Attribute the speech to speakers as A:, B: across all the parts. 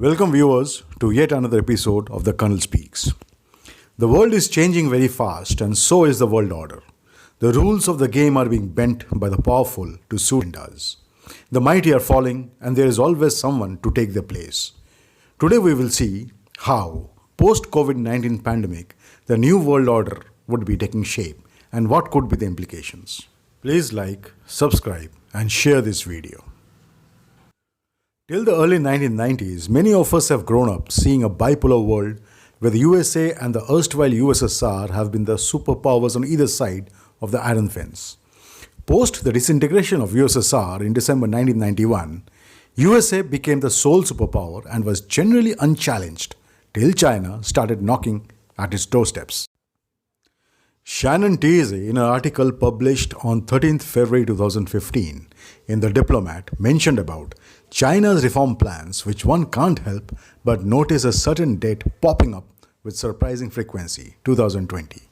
A: Welcome, viewers, to yet another episode of The Colonel Speaks. The world is changing very fast, and so is the world order. The rules of the game are being bent by the powerful to suit us. The mighty are falling, and there is always someone to take their place. Today, we will see how, post COVID-19 pandemic, the new world order would be taking shape and what could be the implications. Please like, subscribe, and share this video. Till the early 1990s, many of us have grown up seeing a bipolar world where the USA and the erstwhile USSR have been the superpowers on either side of the iron fence. Post the disintegration of USSR in December 1991, USA became the sole superpower and was generally unchallenged till China started knocking at its doorsteps. Shannon Teasey, in an article published on 13th February 2015 in The Diplomat, mentioned about China's reform plans, which one can't help but notice a certain date popping up with surprising frequency, 2020.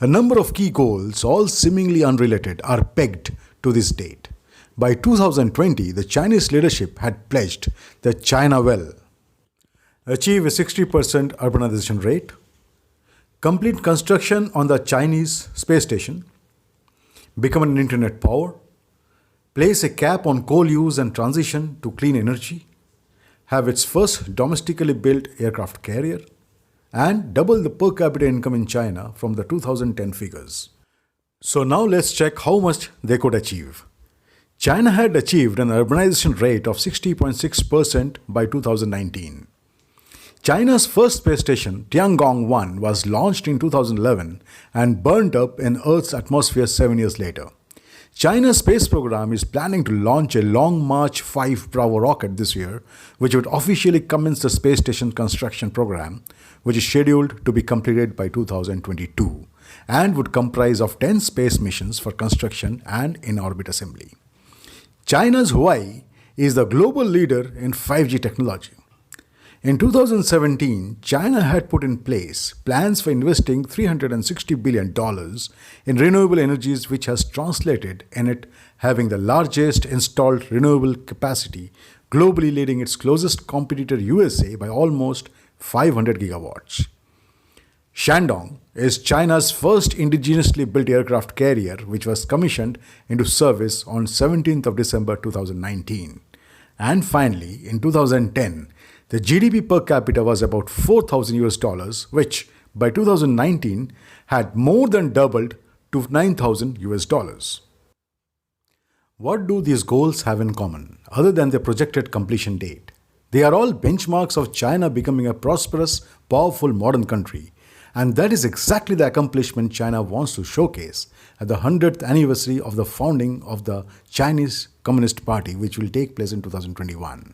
A: A number of key goals, all seemingly unrelated, are pegged to this date. By 2020, the Chinese leadership had pledged that China will achieve a 60% urbanization rate, complete construction on the Chinese space station, become an internet power, place a cap on coal use and transition to clean energy, have its first domestically built aircraft carrier, and double the per capita income in China from the 2010 figures. So now let's check how much they could achieve. China had achieved an urbanization rate of 60.6% by 2019. China's first space station, Tiangong-1, was launched in 2011 and burned up in Earth's atmosphere 7 years later. China's space program is planning to launch a Long March 5 Bravo rocket this year, which would officially commence the space station construction program, which is scheduled to be completed by 2022 and would comprise of 10 space missions for construction and in-orbit assembly. China's Huawei is the global leader in 5G technology. In 2017, China had put in place plans for investing $360 billion in renewable energies, which has translated in it having the largest installed renewable capacity, globally leading its closest competitor USA by almost 500 gigawatts. Shandong is China's first indigenously built aircraft carrier, which was commissioned into service on 17th of December 2019. And finally, in 2010, the GDP per capita was about 4,000 US dollars, which by 2019 had more than doubled to 9,000 US dollars. What do these goals have in common, other than their projected completion date? They are all benchmarks of China becoming a prosperous, powerful modern country, and that is exactly the accomplishment China wants to showcase at the 100th anniversary of the founding of the Chinese Communist Party, which will take place in 2021.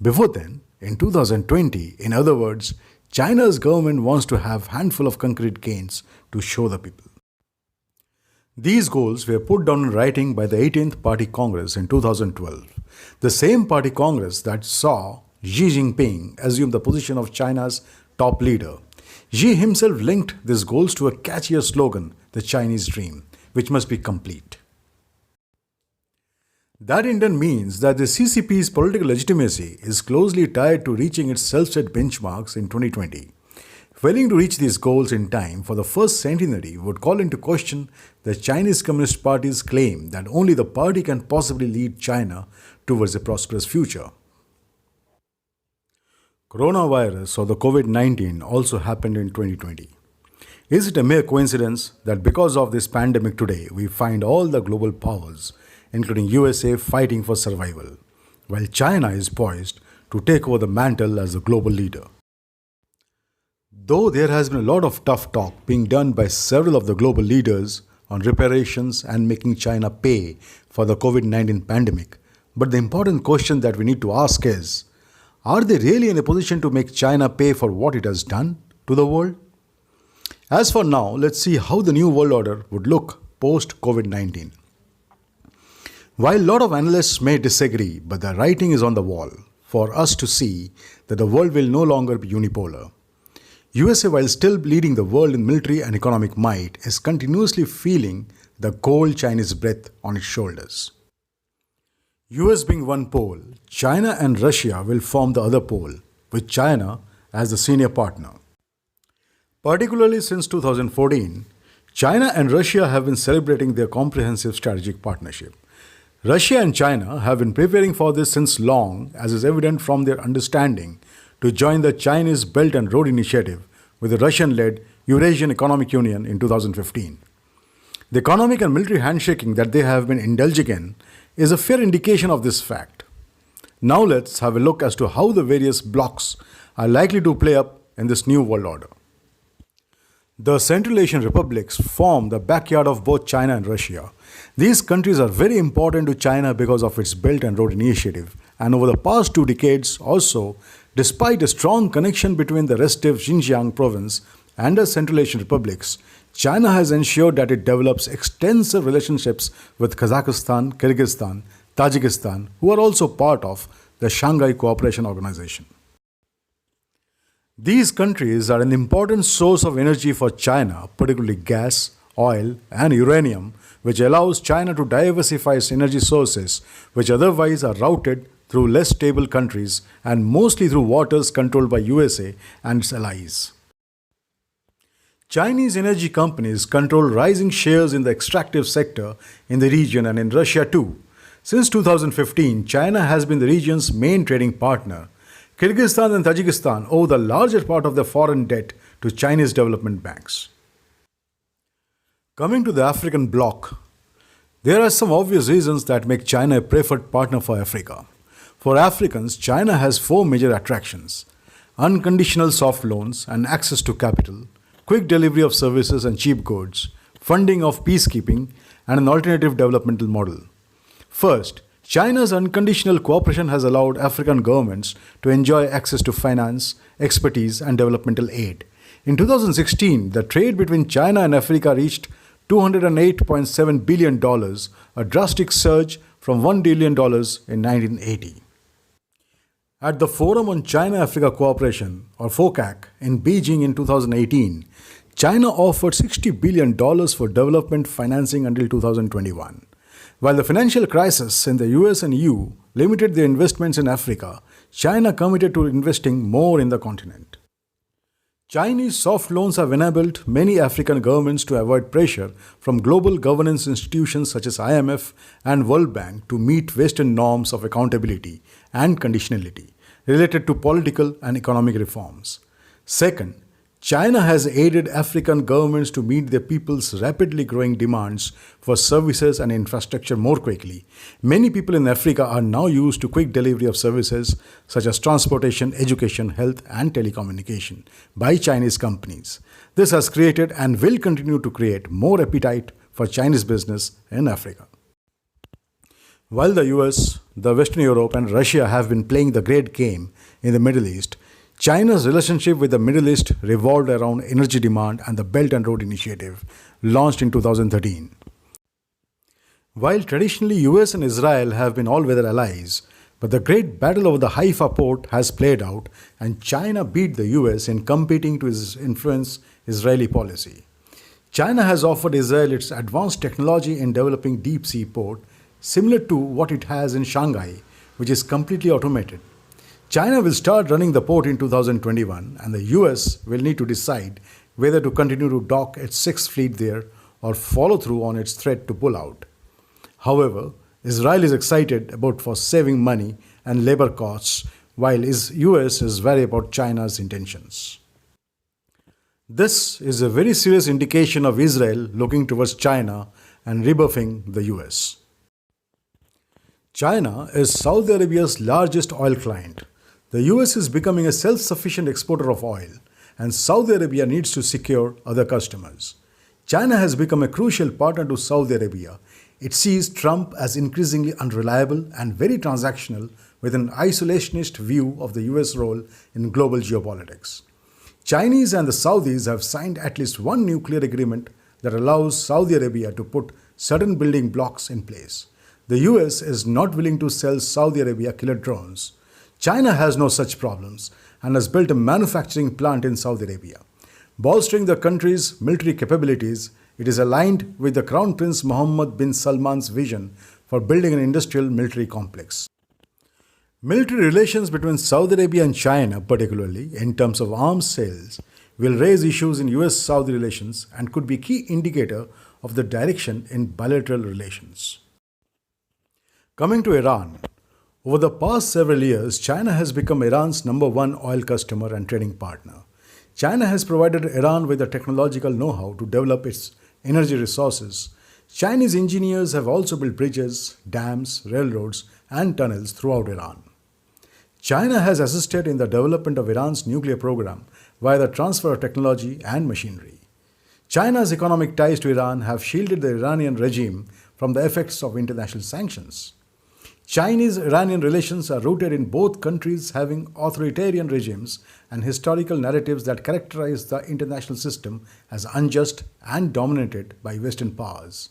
A: Before then, in 2020, in other words, China's government wants to have a handful of concrete gains to show the people. These goals were put down in writing by the 18th Party Congress in 2012, the same party Congress that saw Xi Jinping assume the position of China's top leader. Xi himself linked these goals to a catchier slogan, the Chinese Dream, which must be complete. That in turn means that the CCP's political legitimacy is closely tied to reaching its self-set benchmarks in 2020. Failing to reach these goals in time for the first centenary would call into question the Chinese Communist Party's claim that only the party can possibly lead China towards a prosperous future. Coronavirus, or the COVID-19, also happened in 2020. Is it a mere coincidence that because of this pandemic today, we find all the global powers, including USA, fighting for survival, while China is poised to take over the mantle as the global leader? Though there has been a lot of tough talk being done by several of the global leaders on reparations and making China pay for the COVID-19 pandemic, but the important question that we need to ask is, are they really in a position to make China pay for what it has done to the world? As for now, let's see how the new world order would look post-COVID-19. While a lot of analysts may disagree, but the writing is on the wall for us to see that the world will no longer be unipolar. USA, while still leading the world in military and economic might, is continuously feeling the cold Chinese breath on its shoulders. US being one pole, China and Russia will form the other pole, with China as the senior partner. Particularly since 2014, China and Russia have been celebrating their comprehensive strategic partnership. Russia and China have been preparing for this since long, as is evident from their understanding to join the Chinese Belt and Road Initiative with the Russian led Eurasian Economic Union in 2015. The economic and military handshaking that they have been indulging in is a fair indication of this fact. Now let's have a look as to how the various blocs are likely to play up in this new world order. The Central Asian republics form the backyard of both China and Russia. These countries are very important to China because of its Belt and Road Initiative, and over the past 2 decades also, despite a strong connection between the restive Xinjiang province and the Central Asian republics, China has ensured that it develops extensive relationships with Kazakhstan, Kyrgyzstan, Tajikistan, who are also part of the Shanghai Cooperation Organization. These countries are an important source of energy for China, particularly gas, oil, and uranium, which allows China to diversify its energy sources, which otherwise are routed through less stable countries and mostly through waters controlled by USA and its allies. Chinese energy companies control rising shares in the extractive sector in the region and in Russia too. Since 2015, China has been the region's main trading partner. Kyrgyzstan and Tajikistan owe the larger part of their foreign debt to Chinese development banks. Coming to the African bloc, there are some obvious reasons that make China a preferred partner for Africa. For Africans, China has 4 major attractions: unconditional soft loans and access to capital, quick delivery of services and cheap goods, funding of peacekeeping, and an alternative developmental model. First, China's unconditional cooperation has allowed African governments to enjoy access to finance, expertise, and developmental aid. In 2016, the trade between China and Africa reached $208.7 billion, a drastic surge from $1 billion in 1980. At the Forum on China-Africa Cooperation, or FOCAC, in Beijing in 2018, China offered $60 billion for development financing until 2021. While the financial crisis in the US and EU limited their investments in Africa, China committed to investing more in the continent. Chinese soft loans have enabled many African governments to avoid pressure from global governance institutions such as IMF and World Bank to meet Western norms of accountability and conditionality related to political and economic reforms. Second, China has aided African governments to meet their people's rapidly growing demands for services and infrastructure more quickly. Many people in Africa are now used to quick delivery of services such as transportation, education, health, and telecommunication by Chinese companies. This has created and will continue to create more appetite for Chinese business in Africa. While the US, the Western Europe, and Russia have been playing the great game in the Middle East, China's relationship with the Middle East revolved around energy demand and the Belt and Road Initiative, launched in 2013. While traditionally US and Israel have been all-weather allies, but the great battle over the Haifa port has played out and China beat the US in competing to influence Israeli policy. China has offered Israel its advanced technology in developing deep-sea port, similar to what it has in Shanghai, which is completely automated. China will start running the port in 2021, and the US will need to decide whether to continue to dock its 6th fleet there or follow through on its threat to pull out. However, Israel is excited about for saving money and labor costs, while US is wary about China's intentions. This is a very serious indication of Israel looking towards China and rebuffing the US. China is Saudi Arabia's largest oil client. The US is becoming a self-sufficient exporter of oil, and Saudi Arabia needs to secure other customers. China has become a crucial partner to Saudi Arabia. It sees Trump as increasingly unreliable and very transactional, with an isolationist view of the US role in global geopolitics. Chinese and the Saudis have signed at least one nuclear agreement that allows Saudi Arabia to put certain building blocks in place. The US is not willing to sell Saudi Arabia killer drones. China has no such problems and has built a manufacturing plant in Saudi Arabia. Bolstering the country's military capabilities, it is aligned with the Crown Prince Mohammed bin Salman's vision for building an industrial military complex. Military relations between Saudi Arabia and China, particularly in terms of arms sales, will raise issues in US Saudi relations and could be a key indicator of the direction in bilateral relations. Coming to Iran, over the past several years, China has become Iran's number one oil customer and trading partner. China has provided Iran with the technological know how to develop its energy resources. Chinese engineers have also built bridges, dams, railroads, and tunnels throughout Iran. China has assisted in the development of Iran's nuclear program via the transfer of technology and machinery. China's economic ties to Iran have shielded the Iranian regime from the effects of international sanctions. Chinese-Iranian relations are rooted in both countries having authoritarian regimes and historical narratives that characterize the international system as unjust and dominated by Western powers.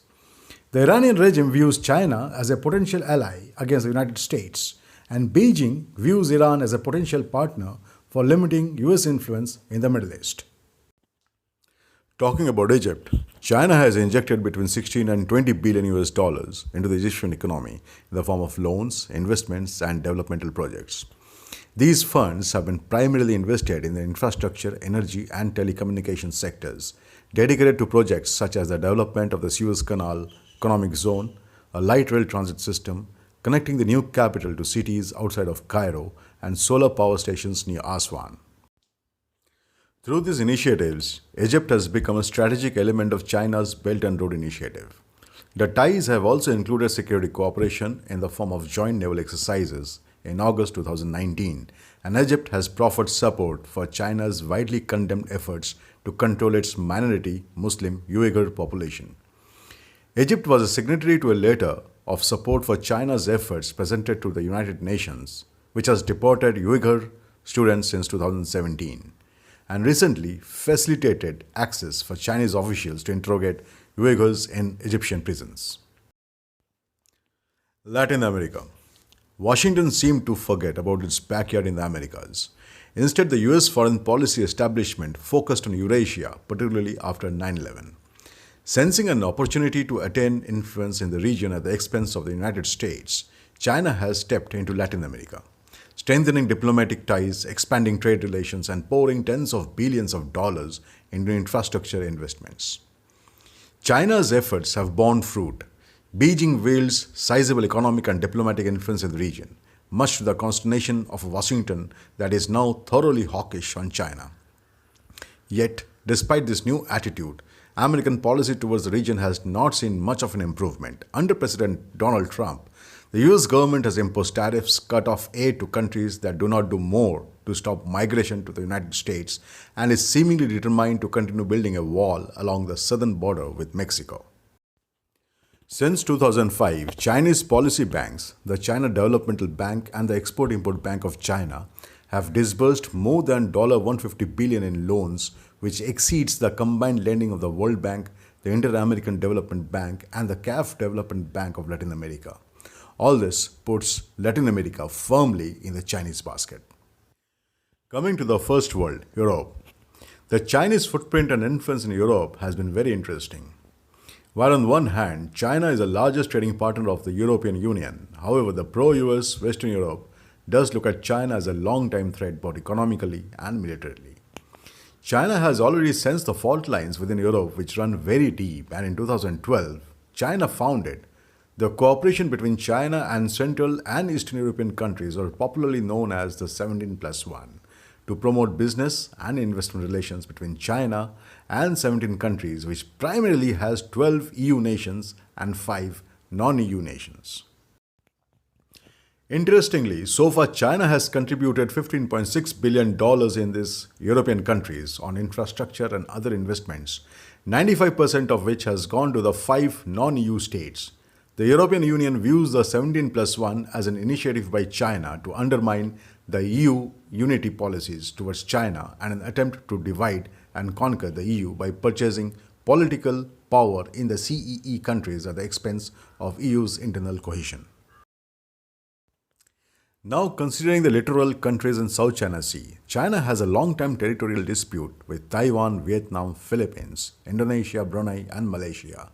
A: The Iranian regime views China as a potential ally against the United States, and Beijing views Iran as a potential partner for limiting US influence in the Middle East. Talking about Egypt, China has injected between 16 and 20 billion US dollars into the Egyptian economy in the form of loans, investments, and developmental projects. These funds have been primarily invested in the infrastructure, energy, and telecommunications sectors, dedicated to projects such as the development of the Suez Canal economic zone, a light rail transit system, connecting the new capital to cities outside of Cairo, and solar power stations near Aswan. Through these initiatives, Egypt has become a strategic element of China's Belt and Road Initiative. The ties have also included security cooperation in the form of joint naval exercises in August 2019, and Egypt has proffered support for China's widely condemned efforts to control its minority Muslim Uyghur population. Egypt was a signatory to a letter of support for China's efforts presented to the United Nations, which has deported Uyghur students since 2017, and recently facilitated access for Chinese officials to interrogate Uyghurs in Egyptian prisons. Latin America. Washington seemed to forget about its backyard in the Americas. Instead, the US foreign policy establishment focused on Eurasia, particularly after 9/11. Sensing an opportunity to attain influence in the region at the expense of the United States, China has stepped into Latin America, strengthening diplomatic ties, expanding trade relations, and pouring tens of billions of dollars into infrastructure investments. China's efforts have borne fruit. Beijing wields sizable economic and diplomatic influence in the region, much to the consternation of Washington that is now thoroughly hawkish on China. Yet, despite this new attitude, American policy towards the region has not seen much of an improvement. Under President Donald Trump, the US government has imposed tariffs, cut off aid to countries that do not do more to stop migration to the United States, and is seemingly determined to continue building a wall along the southern border with Mexico. Since 2005, Chinese policy banks, the China Developmental Bank and the Export-Import Bank of China, have disbursed more than $150 billion in loans, which exceeds the combined lending of the World Bank, the Inter-American Development Bank, and the CAF Development Bank of Latin America. All this puts Latin America firmly in the Chinese basket. Coming to the first world, Europe. The Chinese footprint and influence in Europe has been very interesting. While on one hand, China is the largest trading partner of the European Union, however, the pro-US Western Europe does look at China as a long-time threat both economically and militarily. China has already sensed the fault lines within Europe which run very deep, and in 2012, China founded the cooperation between China and Central and Eastern European countries, or popularly known as the 17+1, to promote business and investment relations between China and 17 countries, which primarily has 12 EU nations and 5 non-EU nations. Interestingly, so far China has contributed $15.6 billion in these European countries on infrastructure and other investments, 95% of which has gone to the 5 non-EU states. The European Union views the 17+1 as an initiative by China to undermine the EU unity policies towards China and an attempt to divide and conquer the EU by purchasing political power in the CEE countries at the expense of EU's internal cohesion. Now, considering the littoral countries in South China Sea, China has a long-time territorial dispute with Taiwan, Vietnam, Philippines, Indonesia, Brunei, and Malaysia.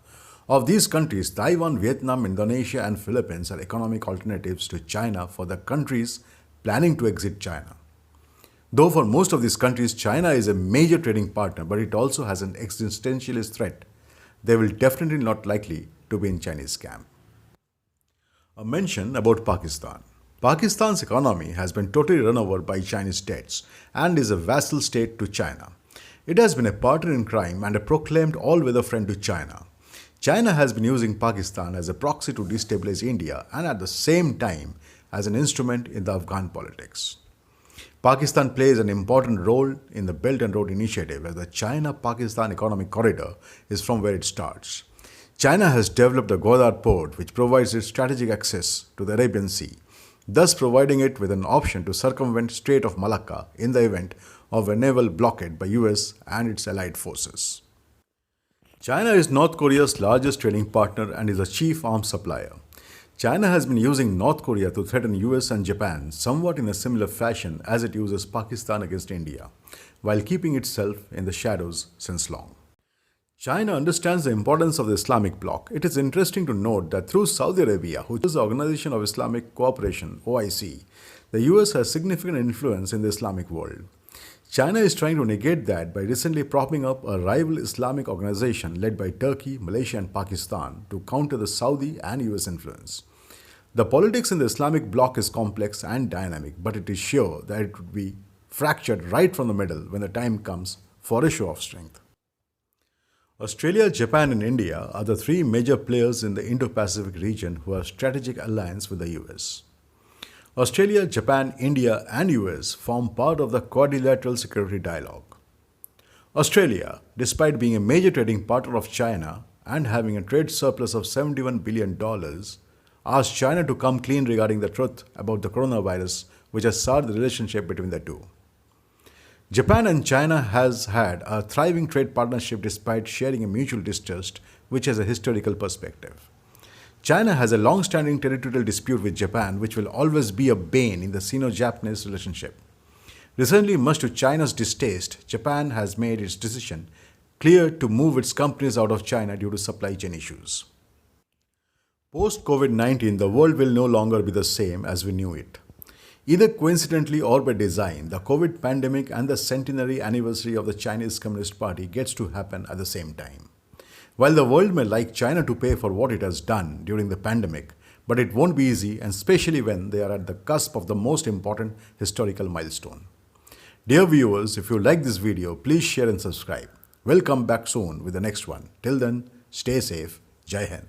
A: Of these countries, Taiwan, Vietnam, Indonesia, and Philippines are economic alternatives to China for the countries planning to exit China. Though for most of these countries, China is a major trading partner, but it also has an existentialist threat. They will definitely not likely to be in Chinese camp. A mention about Pakistan. Pakistan's economy has been totally run over by Chinese debts and is a vassal state to China. It has been a partner in crime and a proclaimed all-weather friend to China. China has been using Pakistan as a proxy to destabilize India and at the same time as an instrument in the Afghan politics. Pakistan plays an important role in the Belt and Road Initiative as the China-Pakistan Economic Corridor is from where it starts. China has developed the Gwadar port which provides it strategic access to the Arabian Sea, thus providing it with an option to circumvent Strait of Malacca in the event of a naval blockade by US and its allied forces. China is North Korea's largest trading partner and is a chief arms supplier. China has been using North Korea to threaten US and Japan somewhat in a similar fashion as it uses Pakistan against India, while keeping itself in the shadows since long. China understands the importance of the Islamic bloc. It is interesting to note that through Saudi Arabia, which is the Organization of Islamic Cooperation (OIC), the US has significant influence in the Islamic world. China is trying to negate that by recently propping up a rival Islamic organization led by Turkey, Malaysia, and Pakistan to counter the Saudi and US influence. The politics in the Islamic bloc is complex and dynamic, but it is sure that it would be fractured right from the middle when the time comes for a show of strength. Australia, Japan, and India are the three major players in the Indo-Pacific region who have strategic alliance with the US. Australia, Japan, India, and US form part of the Quadrilateral Security Dialogue. Australia, despite being a major trading partner of China and having a trade surplus of $71 billion, asked China to come clean regarding the truth about the coronavirus, which has soured the relationship between the two. Japan and China has had a thriving trade partnership despite sharing a mutual distrust, which has a historical perspective. China has a long-standing territorial dispute with Japan, which will always be a bane in the Sino-Japanese relationship. Recently, much to China's distaste, Japan has made its decision clear to move its companies out of China due to supply chain issues. Post-COVID-19, the world will no longer be the same as we knew it. Either coincidentally or by design, the COVID pandemic and the centenary anniversary of the Chinese Communist Party gets to happen at the same time. While the world may like China to pay for what it has done during the pandemic, but it won't be easy, and especially when they are at the cusp of the most important historical milestone. Dear viewers, if you like this video, please share and subscribe. We'll come back soon with the next one. Till then, stay safe. Jai Hind.